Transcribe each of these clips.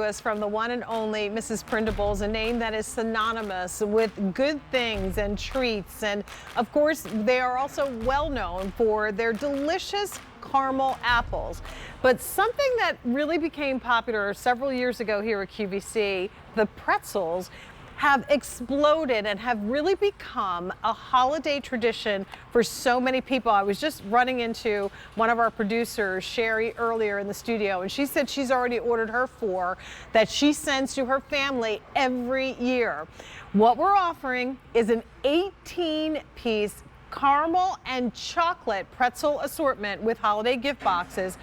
Us from the one and only Mrs.Prindable, a name that is synonymous with good things and treats. And of course, they are also well known for their delicious caramel apples. But something that really became popular several years ago here at QVC, the pretzels, have exploded and have really become a holiday tradition for so many people. I was just running into one of our producers, Sherry, earlier in the studio, and she said she's already ordered her 4 that she sends to her family every year. What we're offering is an 18-piece caramel and chocolate pretzel assortment with holiday gift boxes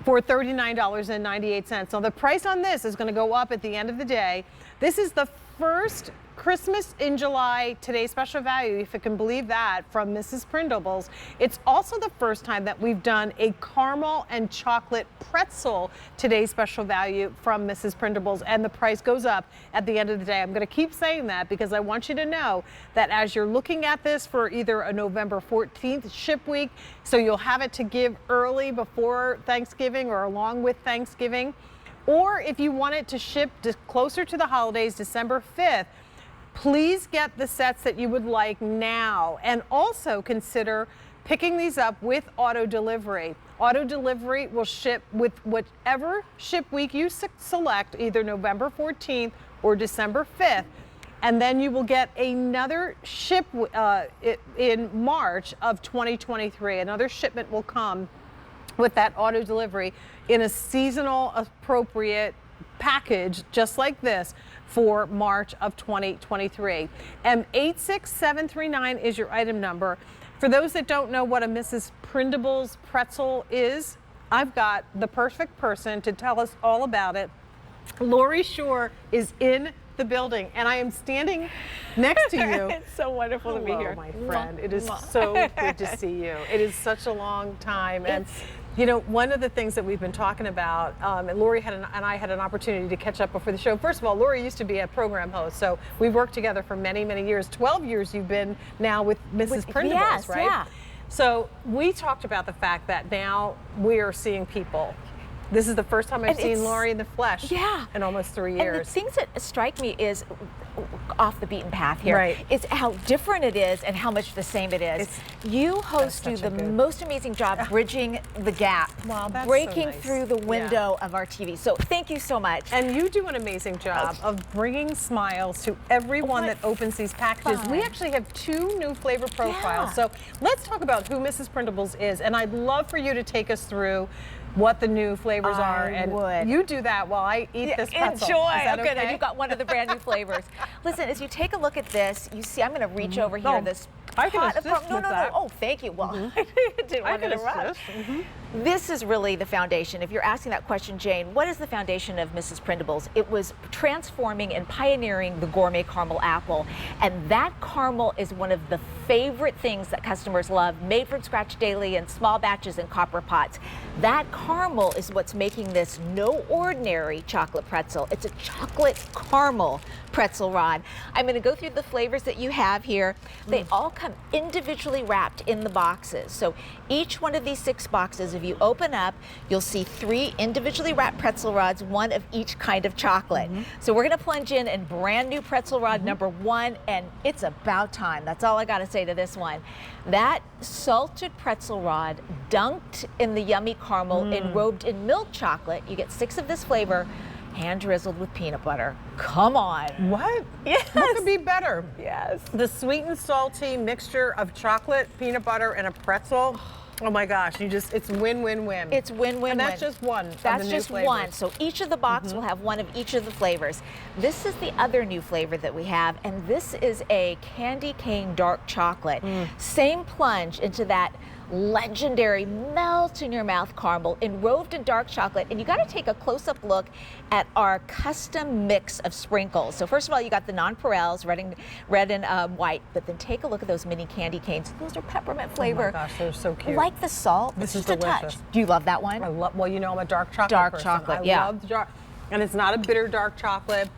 for $39.98. Now the price on this is going to go up at the end of the day. This is the first Christmas in July Today's Special Value, if you can believe that, from Mrs.Prindable's. It's also the first time that we've done a caramel and chocolate pretzel Today's Special Value from Mrs.Prindable's, and the price goes up at the end of the day. I'm going to keep saying that because I want you to know that as you're looking at this for either a November 14th ship week, so you'll have it to give early before Thanksgiving or along with Thanksgiving, or if you want it to ship closer to the holidays, December 5th, please get the sets that you would like now, and also consider picking these up with auto delivery. Auto delivery will ship with whatever ship week you select, either November 14th or December 5th, and then you will get another ship in March of 2023. Another shipment will come with that auto delivery in a seasonal appropriate package just like this for March of 2023. M86739 is your item number. For those that don't know what a Mrs.Prindable's pretzel is, I've got the perfect person to tell us all about it. Lori Shore is in the building, and I am standing next to you. It's so wonderful to be here. My friend. It is so good to see you. It is such a long time. And you know, one of the things that we've been talking about, and Lori and I had an opportunity to catch up before the show. First of all, Lori used to be a program host, so we've worked together for many, many years. 12 years you've been now with Mrs.Prindable's, yes, right? Yeah. So we talked about the fact that now we are seeing people. This is the first time I've seen Lori in the flesh in almost 3 years. And the things that strike me is off the beaten path here. Right. It's how different it is and how much the same it is. You host do the most amazing job bridging the gap, breaking through the window of our TV. So thank you so much. And you do an amazing job of bringing smiles to everyone that opens these packages. We actually have 2 new flavor profiles. So let's talk about who Mrs.Prindable's is. And I'd love for you to take us through what the new flavors are, and you do that while I eat this pretzel. Enjoy. Is that okay? And you've got one of the brand new flavors. Listen, as you take a look at this, you see I'm going to reach over here. This I can pot assist no. with that. Oh, thank you. Well, I didn't want to interrupt. This is really the foundation. If you're asking that question, Jane, what is the foundation of Mrs.Prindable's? It was transforming and pioneering the gourmet caramel apple, and that caramel is one of the favorite things that customers love, made from scratch daily in small batches in copper pots. That caramel is what's making this no ordinary chocolate pretzel. It's a chocolate caramel pretzel rod. I'm going to go through the flavors that you have here. They all come individually wrapped in the boxes. So each one of these 6 boxes, if you open up, you'll see 3 individually wrapped pretzel rods, 1 of each kind of chocolate. So we're going to plunge in brand new pretzel rod number 1, and it's about time. That's all I got to say to this one. That salted pretzel rod dunked in the yummy caramel, enrobed in milk chocolate. You get 6 of this flavor, hand drizzled with peanut butter. Come on. What? Yes. What could be better? Yes. The sweet and salty mixture of chocolate, peanut butter, and a pretzel. Oh my gosh, it's win-win-win. It's win-win-win. And that's just one of That's the new just flavors. one. So each of the box will have one of each of the flavors. This is the other new flavor that we have, and this is a candy cane dark chocolate. Same plunge into that legendary melt in your mouth caramel enrobed in dark chocolate, and you got to take a close-up look at our custom mix of sprinkles. So first of all, you got the nonpareils, red and white, but then take a look at those mini candy canes. Those are peppermint flavor. Oh my gosh, they're so cute. Like the salt. This is just delicious. a touch. Do you love that one? I love. Well, you know I'm a dark chocolate person. Chocolate. I love dark, and it's not a bitter dark chocolate.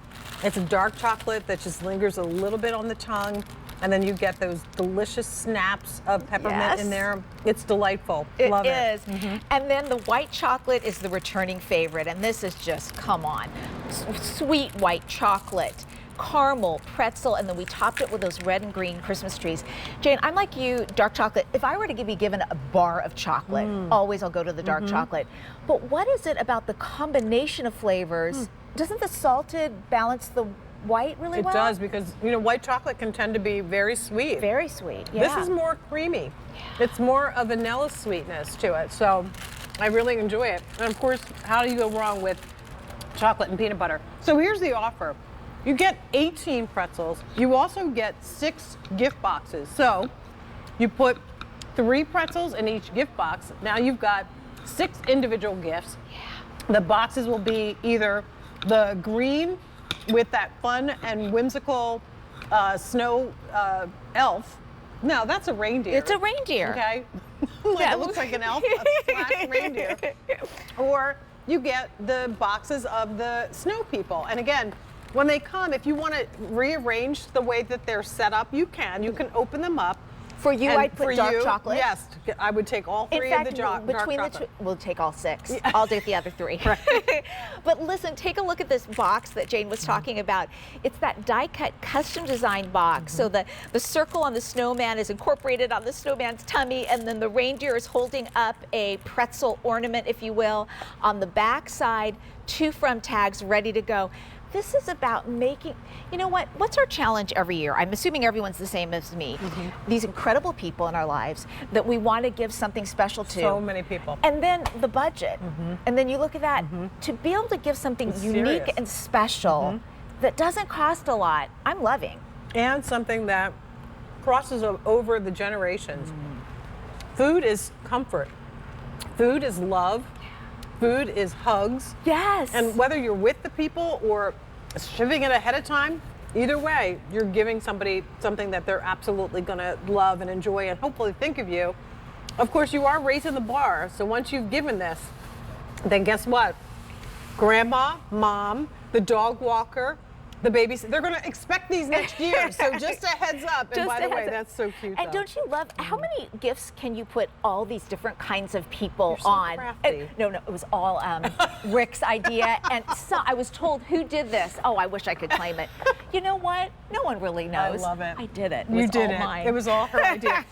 It's a dark chocolate that just lingers a little bit on the tongue. and then you get those delicious snaps of peppermint Yes. in there. It's delightful. It Love is. it. And then the white chocolate is the returning favorite, and this is just, come on, sweet white chocolate, caramel, pretzel, and then we topped it with those red and green Christmas trees. Jane, I'm like you, dark chocolate. If I were to be given a bar of chocolate, always I'll go to the dark chocolate. But what is it about the combination of flavors? Doesn't the salted balance the white really well? It does, because white chocolate can tend to be very sweet. Very sweet, yeah. This is more creamy. It's more a vanilla sweetness to it, so I really enjoy it. And of course, how do you go wrong with chocolate and peanut butter? So here's the offer. You get 18 pretzels. You also get 6 gift boxes. So you put 3 pretzels in each gift box. Now you've got 6 individual gifts. Yeah. The boxes will be either the green with that fun and whimsical snow elf. No, that's a reindeer. It's a reindeer. Okay. It looks like an elf slash reindeer. Or you get the boxes of the snow people. And again, when they come, if you want to rearrange the way that they're set up, you can. You can open them up. For you, And I'd put dark chocolate. Yes, I would take all 3 In fact, of the dark between the chocolate. two, we'll take all 6. Yeah. I'll do the other 3. Right. But listen, take a look at this box that Jane was talking about. It's that die-cut, custom-designed box. So the circle on the snowman is incorporated on the snowman's tummy, and then the reindeer is holding up a pretzel ornament, if you will. On the back side, 2 from tags ready to go. This is about making, you know what, what's our challenge every year? I'm assuming everyone's the same as me. These incredible people in our lives that we want to give something special to. So many people. And then the budget. And then you look at that, to be able to give something unique serious. and special that doesn't cost a lot, I'm loving. And something that crosses over the generations. Food is comfort. Food is love. Food is hugs. Yes. And whether you're with the people or shipping it ahead of time, either way, you're giving somebody something that they're absolutely going to love and enjoy and hopefully think of you. Of course, you are raising the bar. So once you've given this, then guess what? Grandma, mom, the dog walker, the babies, they're going to expect these next year. So just a heads up. And by the way, that's so cute. And don't you love, how many gifts can you put all these different kinds of people You're so on? crafty. No, it was all Rick's idea. And so I was told, who did this? Oh, I wish I could claim it. You know what? No one really knows. I love it. I did it. It You was did all it. mine. It was all her idea.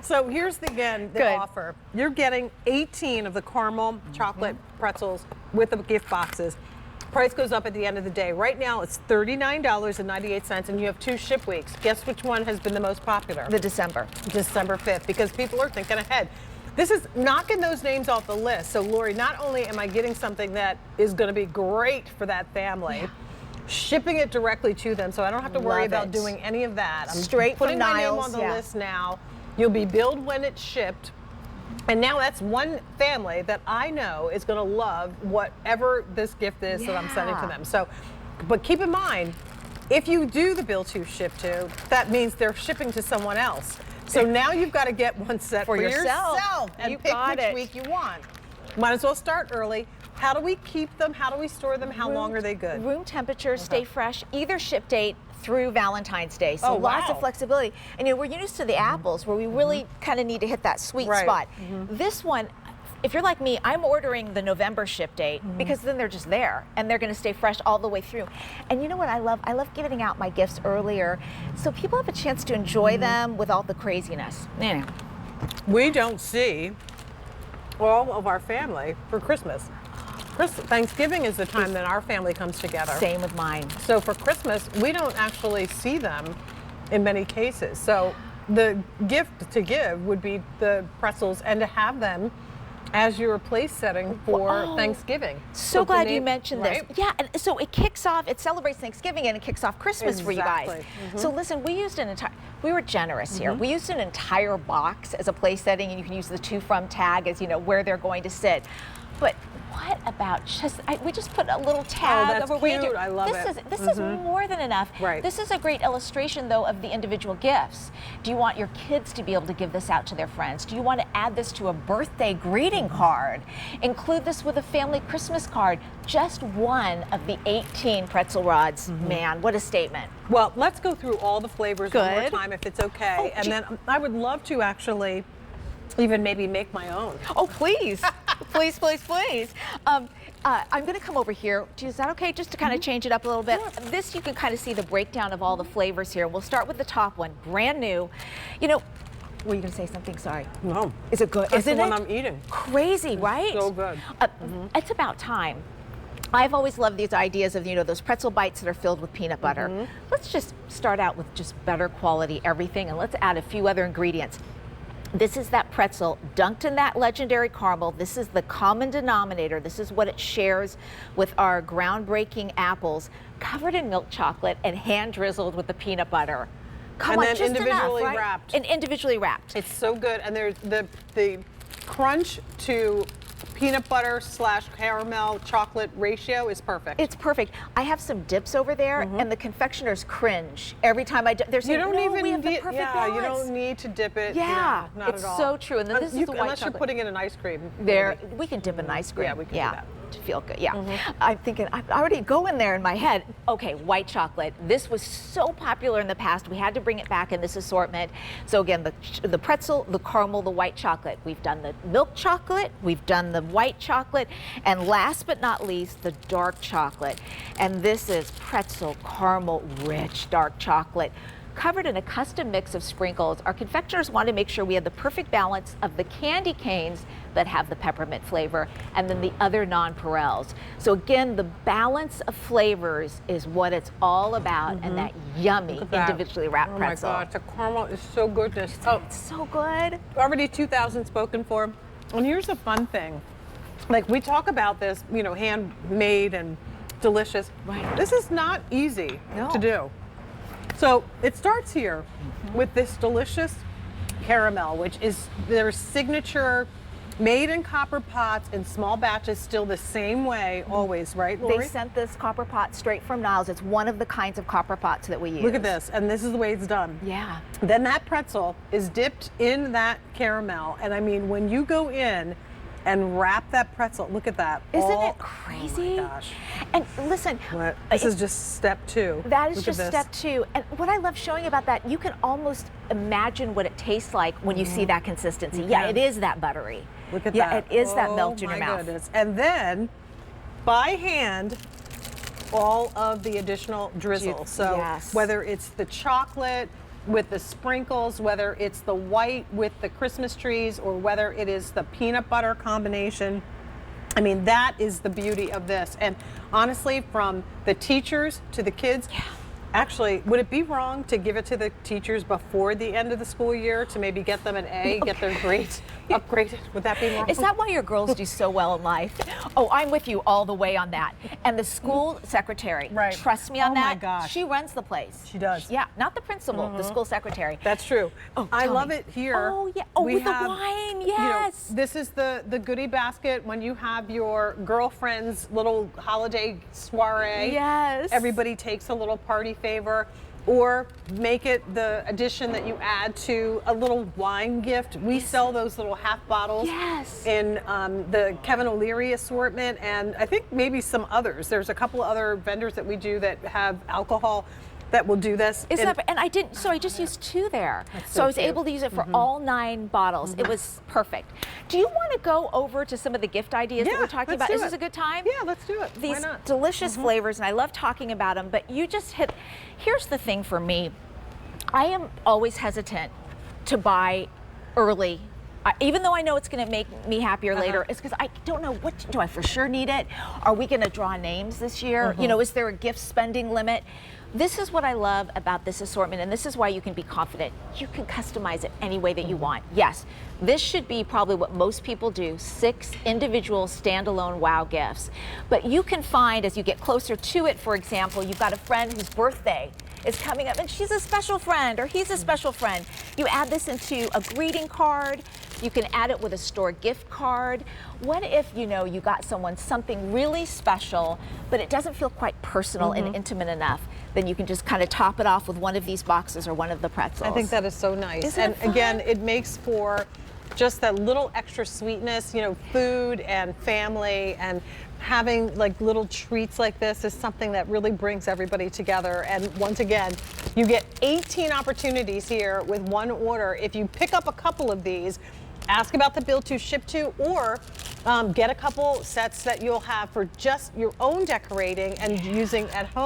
So here's the Good. offer. You're getting 18 of the caramel chocolate pretzels with the gift boxes. Price goes up at the end of the day. Right now it's $39.98 and you have 2 ship weeks. Guess which one has been the most popular? The December 5th, because people are thinking ahead. This is knocking those names off the list. So Lori, not only am I getting something that is going to be great for that family, shipping it directly to them, so I don't have to worry Love about it. doing any of that. I'm Straight putting from my name Niles, on the yeah. list now. You'll be billed when it's shipped. And now that's one family that I know is going to love whatever this gift is that I'm sending to Yeah. them. So, but keep in mind, if you do the bill to ship to, that means they're shipping to someone else. So now you've got to get one set for yourself and You pick got which it. week you want. Might as well start early. How do we keep them? How do we store them? How long are they good? Room temperature, stay fresh, either ship date through Valentine's Day. So Oh, lots wow. of flexibility. And we're used to the apples where we really kind of need to hit that sweet Right. spot. This one, if you're like me, I'm ordering the November ship date because then they're just there and they're going to stay fresh all the way through. And you know what I love? I love giving out my gifts earlier so people have a chance to enjoy them without the craziness. Anyway. We don't see all of our family for Christmas. Thanksgiving is the time that our family comes together. Same with mine. So for Christmas, we don't actually see them in many cases. So the gift to give would be the pretzels and to have them as your place setting for Thanksgiving. So the glad you name- mentioned right? this. Yeah, and so it kicks off, it celebrates Thanksgiving and it kicks off Christmas for you guys. Exactly. So listen, we were generous here. We used an entire box as a place setting, and you can use the to from tag as where they're going to sit. But what about we just put a little tag that's over cute. reindeer. I love This is more than enough. Right. This is a great illustration, though, of the individual gifts. Do you want your kids to be able to give this out to their friends? Do you want to add this to a birthday greeting card? Include this with a family Christmas card. Just one of the 18 pretzel rods. Man, what a statement. Well, let's go through all the flavors one more Good. time if it's okay. And then I would love to actually even maybe make my own. Oh, please. Please, please, please. I'm going to come over here. Is that okay? Just to kind of change it up a little bit. Sure. This, you can kind of see the breakdown of all the flavors here. We'll start with the top one, brand new. You know, were you going to say something? Sorry. No. Is it good? That's Isn't the one it? I'm eating. Crazy, right? So good. It's about time. I've always loved these ideas of, you know, those pretzel bites that are filled with peanut butter. Let's just start out with just better quality everything, and let's add a few other ingredients. This is that pretzel dunked in that legendary caramel. This is the common denominator. This is what it shares with our groundbreaking apples, covered in milk chocolate and hand drizzled with the peanut butter. Come on, then just individually enough, right? wrapped. And individually wrapped. It's so good, and there's the crunch to peanut butter / caramel chocolate ratio is perfect. It's perfect. I have some dips over there, and the confectioners cringe every time I dip. They're saying, You don't no, even we have the need, perfect yeah, balance. you don't need to dip it. Yeah, no, not it's at all. so true. And then this is the white unless chocolate. you're putting it in an ice cream. There, maybe. we can dip in ice cream. Yeah, we can do that. To feel good, yeah. I'm thinking, I already go in there in my head. Okay, white chocolate. This was so popular in the past. We had to bring it back in this assortment. So again, the pretzel, the caramel, the white chocolate. We've done the milk chocolate, we've done the white chocolate, and last but not least, the dark chocolate. And this is pretzel caramel rich dark chocolate, covered in a custom mix of sprinkles. Our confectioners want to make sure we have the perfect balance of the candy canes that have the peppermint flavor and then the other nonpareils. So again, the balance of flavors is what it's all about, and that yummy individually wrapped pretzel. Oh my God, the caramel is so goodness. It's so good. Already 2,000 spoken for. And here's the fun thing. Like, we talk about this, you know, handmade and delicious. Right. This is not easy No. to do. So it starts here with this delicious caramel, which is their signature, made in copper pots in small batches, still the same way always, right, Lori? They sent this copper pot straight from Niles. It's one of the kinds of copper pots that we use. Look at this, and this is the way it's done. Yeah. Then that pretzel is dipped in that caramel, and I mean, when you go in and wrap that pretzel, look at that. Isn't all, it crazy? Oh my gosh. And listen, What? This is just step 2. that is Look just at this. step 2. And what I love showing about that, you can almost imagine what it tastes like when you see that consistency. Yeah, can. it is that buttery. Look at yeah, that. it is that melt in Oh your my mouth. goodness. And then, by hand, all of the additional drizzle. So Yes. whether it's the chocolate with the sprinkles, whether it's the white with the Christmas trees, or whether it is the peanut butter combination, I mean, that is the beauty of this. And honestly, from the teachers to the kids, actually, would it be wrong to give it to the teachers before the end of the school year to maybe get them an A, get their grades upgraded? Would that be wrong? Is that why your girls do so well in life? Oh, I'm with you all the way on that. And the school secretary, Right. trust me on Oh my that. gosh. She runs the place. She does. Yeah, not the principal, the school secretary. That's true. Oh, I tell love me. it here. Oh, yeah. Oh, We with the have, wine, you know, yes. this is the goodie basket when you have your girlfriend's little holiday soiree. Yes. Everybody takes a little party favor. Or make it the addition that you add to a little wine gift. We sell those little half bottles Yes. in the Kevin O'Leary assortment, and I think maybe some others. There's a couple other vendors that we do that have alcohol that will do this. Isn't that, and I didn't, so I just used 2 there. So so I was cute. able to use it for all 9 bottles. It was perfect. Do you want to go over to some of the gift ideas that Yeah, we're talking let's about? do Is this it. a good time? Yeah, let's do it. Why These not? delicious flavors, and I love talking about them, but you just hit, here's the thing for me. I am always hesitant to buy early. Even though I know it's going to make me happier later, it's because I don't know, do I for sure need it? Are we going to draw names this year? You know, is there a gift spending limit? This is what I love about this assortment, and this is why you can be confident. You can customize it any way that you want. Yes, this should be probably what most people do, 6 individual standalone wow gifts. But you can find, as you get closer to it, for example, you've got a friend whose birthday is coming up and she's a special friend or he's a special friend. You add this into a greeting card. You can add it with a store gift card. What if, you know, you got someone something really special, but it doesn't feel quite personal and intimate enough? Then you can just kind of top it off with one of these boxes or one of the pretzels. I think that is so nice. Isn't it fun? Again, it makes for just that little extra sweetness, you know, food and family, and having like little treats like this is something that really brings everybody together. And once again, you get 18 opportunities here with one order. If you pick up a couple of these, ask about the build to, ship to, or get a couple sets that you'll have for just your own decorating and using at home.